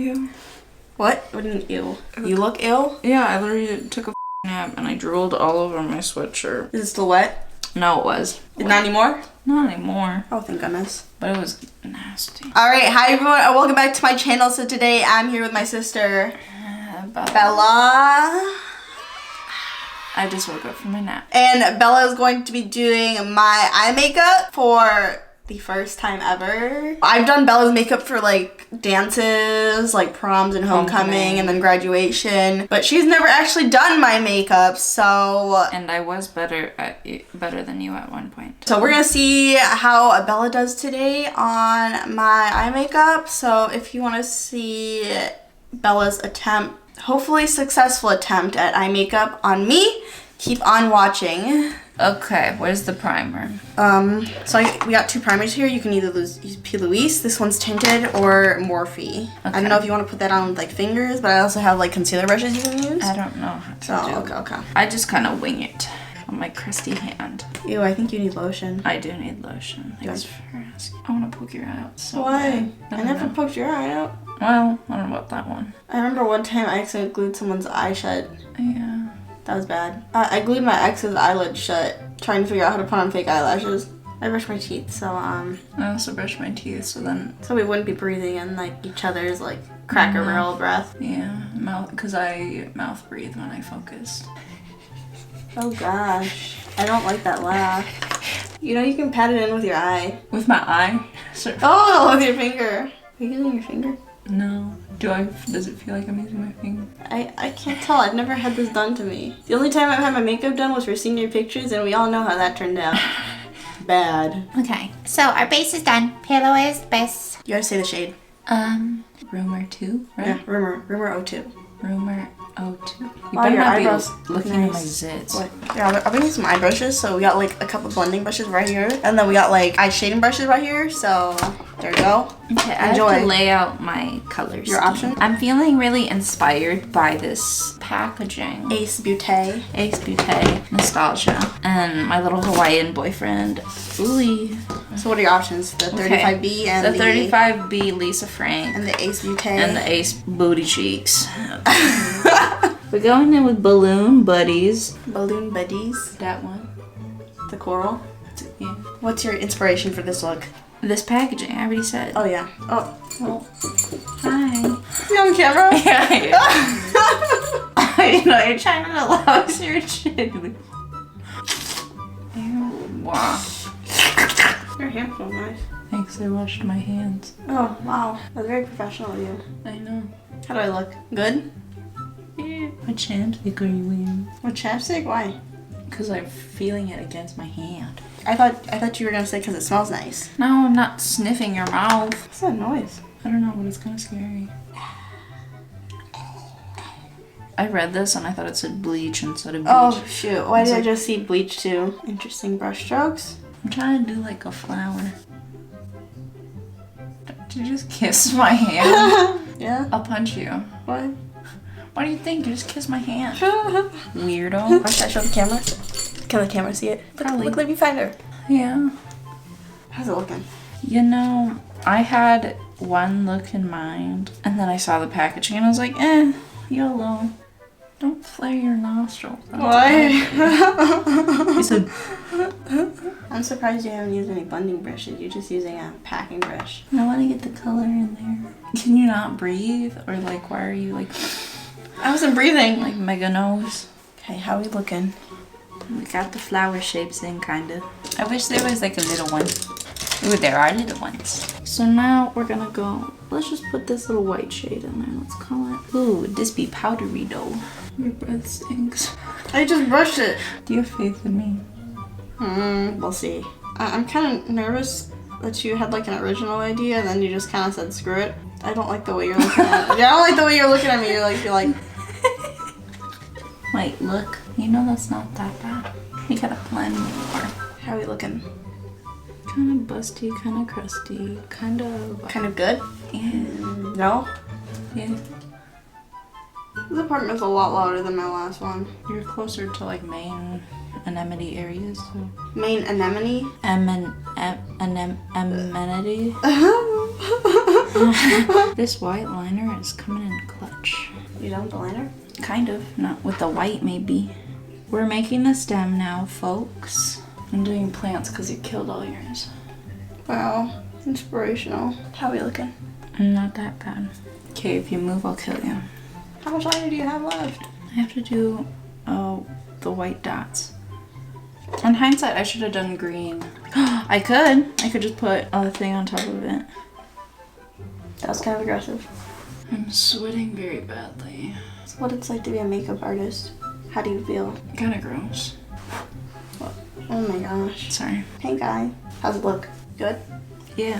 Ew. What? What do you mean, ew? You look ill? Yeah, I literally took a nap and I drooled all over my sweatshirt. Is it still wet? No, it was. Not anymore? Not anymore. Oh, thank goodness. But it was nasty. Alright, hi everyone, and welcome back to my channel. So today I'm here with my sister, Bella. I just woke up from my nap. And Bella is going to be doing my eye makeup for the first time ever. I've done Bella's makeup for like dances, like proms and homecoming and then graduation, but she's never actually done my makeup, so... And I was better than you at one point. So we're gonna see how Bella does today on my eye makeup. So if you want to see Bella's attempt, hopefully successful attempt at eye makeup on me, keep on watching. Okay, where's the primer? We got two primers here. You can either use P. Louise, this one's tinted, or Morphe. Okay. I don't know if you want to put that on with like fingers, but I also have like concealer brushes you can use. I don't know how to do. Okay. I just kind of wing it on my crusty hand. Ew, I think you need lotion. I do need lotion. Thanks for asking. I want to poke your eye out so Why? bad. I never poked your eye out. Well, I don't know about that one. I remember one time I accidentally glued someone's eye shut. Yeah. That was bad. I glued my ex's eyelid shut, trying to figure out how to put on fake eyelashes. I brushed my teeth, so I also brushed my teeth, so we wouldn't be breathing in like each other's like Cracker Barrel breath. Yeah, because I mouth breathe when I focus. Oh gosh, I don't like that laugh. You know you can pat it in with your eye. With my eye? Sure. Oh, with your finger. Are you using your finger? No. Does it feel like I'm using my finger? I can't tell. I've never had this done to me. The only time I've had my makeup done was for senior pictures, and we all know how that turned out. Bad. Okay, so our base is done. Pillow is base. You gotta say the shade. Rumor 2, right? Yeah, Rumor 02. Rumor 02. You Wow, better your not eyebrows be looking at my zits. What? Yeah, I'll bring you some eye brushes. So we got like a couple blending brushes right here, and then we got like eye shading brushes right here. So there you go. Okay, I Enjoy. have to lay out my colors. Your option? I'm feeling really inspired by this packaging. Ace Beaute. Anastasia, and my little Hawaiian boyfriend, Uli. So what are your options? The 35B and the 35B Lisa Frank. And the Ace Beaute. And the Ace Booty Cheeks. We're going in with Balloon Buddies. Balloon Buddies. That one. The coral. Yeah. What's your inspiration for this look? This packaging, I already said. Oh yeah. Oh. Well. Hi. Is he on camera? Yeah. I know, you're trying to louse your chin. Ew. Wow. Your hands so nice. Thanks, I washed my hands. Oh, wow. That's very professional of you. I know. How do I look? Good? Yeah. What chapstick are you wearing? What chapstick? Why? Because I'm feeling it against my hand. I thought you were gonna say because it smells nice. No, I'm not sniffing your mouth. What's that noise? I don't know, but it's kind of scary. I read this and I thought it said bleach instead of bleach. Oh shoot, why did I just see bleach too? Interesting brush strokes. I'm trying to do like a flower. Don't you just kiss my hand? Yeah? I'll punch you. What? Why do you think? You just kiss my hand. Weirdo. Or should I show the camera? Can the camera see it? Probably. Look, let me find her. Yeah. How's it looking? You know, I had one look in mind and then I saw the packaging and I was like, YOLO. Don't flare your nostrils. Why? You said, I'm surprised you haven't used any blending brushes. You're just using a packing brush. I want to get the color in there. Can you not breathe? Or like, why are you like... I wasn't breathing. Like mega nose. Okay, how are we looking? We got the flower shapes in, kinda. I wish there was like a little one. Ooh, there are little ones. So now we're gonna go, let's just put this little white shade in there. Let's call it, ooh, this be powdery dough. Your breath stinks. I just brushed it. Do you have faith in me? We'll see. I'm kind of nervous that you had like an original idea and then you just kind of said screw it. I don't like the way you're looking at me. Yeah, I don't like the way you're looking at me. You're like... Wait, look. You know that's not that bad. We gotta blend more. How are we looking? Kind of busty, kind of crusty, kind of... Kind of good? Yeah. No? Yeah. This apartment's a lot louder than my last one. You're closer to like Maine, anemone areas. So. Maine anemone? Amenity? This white liner is coming in clutch. You done with the liner? Kind of. Not with the white, maybe. We're making the stem now, folks. I'm doing plants because you killed all yours. Wow. Inspirational. How are we looking? Not that bad. Okay, if you move, I'll kill you. How much liner do you have left? I have to do the white dots. In hindsight, I should have done green. I could just put a thing on top of it. That was kind of aggressive. I'm sweating very badly. It's what it's like to be a makeup artist. How do you feel? Kind of gross. Oh my gosh. Sorry. Hey guy. How's it look? Good? Yeah.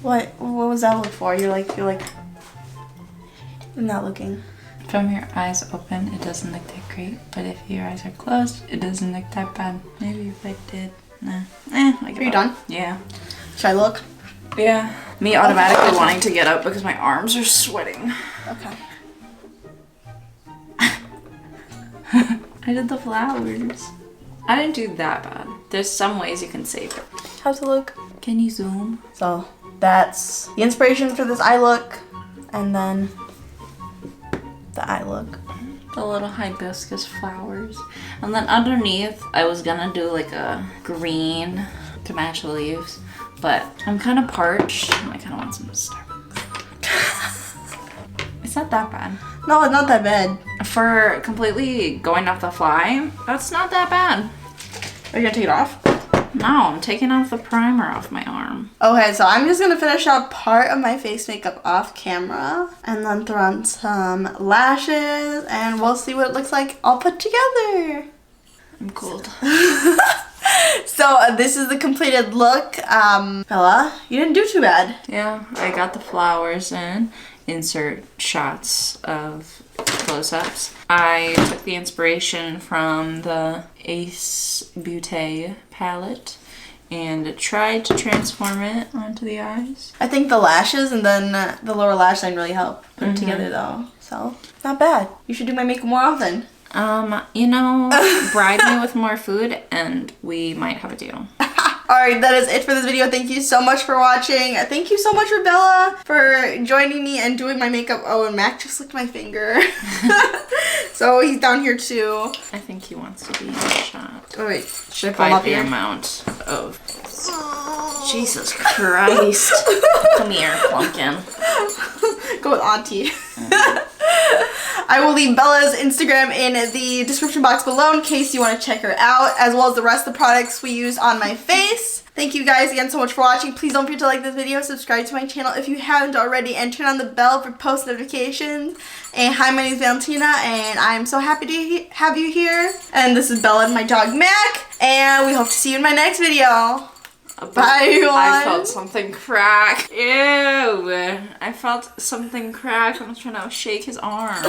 What was that look for? You're like I'm not looking. From your eyes open, it doesn't look that great. But if your eyes are closed, it doesn't look that bad. Maybe if I did. Nah. Are you done? Yeah. Should I look? Yeah. Me automatically wanting to get up because my arms are sweating. Okay. I did the flowers. I didn't do that bad. There's some ways you can save it. How's it look? Can you zoom? So that's the inspiration for this eye look, and then the eye look. The little hibiscus flowers. And then underneath, I was gonna do like a green to match the leaves, but I'm kind of parched and I kind of want some Starbucks. It's not that bad. No, it's not that bad. For completely going off the fly, that's not that bad. Are you gonna take it off? No, I'm taking off the primer off my arm. Okay, so I'm just gonna finish up part of my face makeup off camera and then throw on some lashes and we'll see what it looks like all put together. I'm cold. So this is the completed look. Bella, you didn't do too bad. Yeah, I got the flowers in. Insert shots of close-ups. I took the inspiration from the Beaute palette and tried to transform it onto the eyes. I think the lashes and then the lower lash line really help put it together though. So, not bad. You should do my makeup more often. You know, bribe me with more food and we might have a deal. Alright, that is it for this video. Thank you so much for watching. Thank you so much for Bella for joining me and doing my makeup. Oh, and Mac just licked my finger. So he's down here too. I think he wants to be in the shot. Oh wait, should I pull him By up the here? amount of... Jesus Christ. Come here, Plumpkin. Go with Auntie. I will leave Bella's Instagram in the description box below in case you want to check her out, as well as the rest of the products we use on my face. Thank you guys again so much for watching. Please don't forget to like this video, subscribe to my channel if you haven't already, and turn on the bell for post notifications. And hi, my name is Valentina, and I'm so happy to have you here. And this is Bella and my dog Mac, and we hope to see you in my next video. Bye, everyone. I felt something crack. Ew. I felt something crack. I was trying to shake his arm.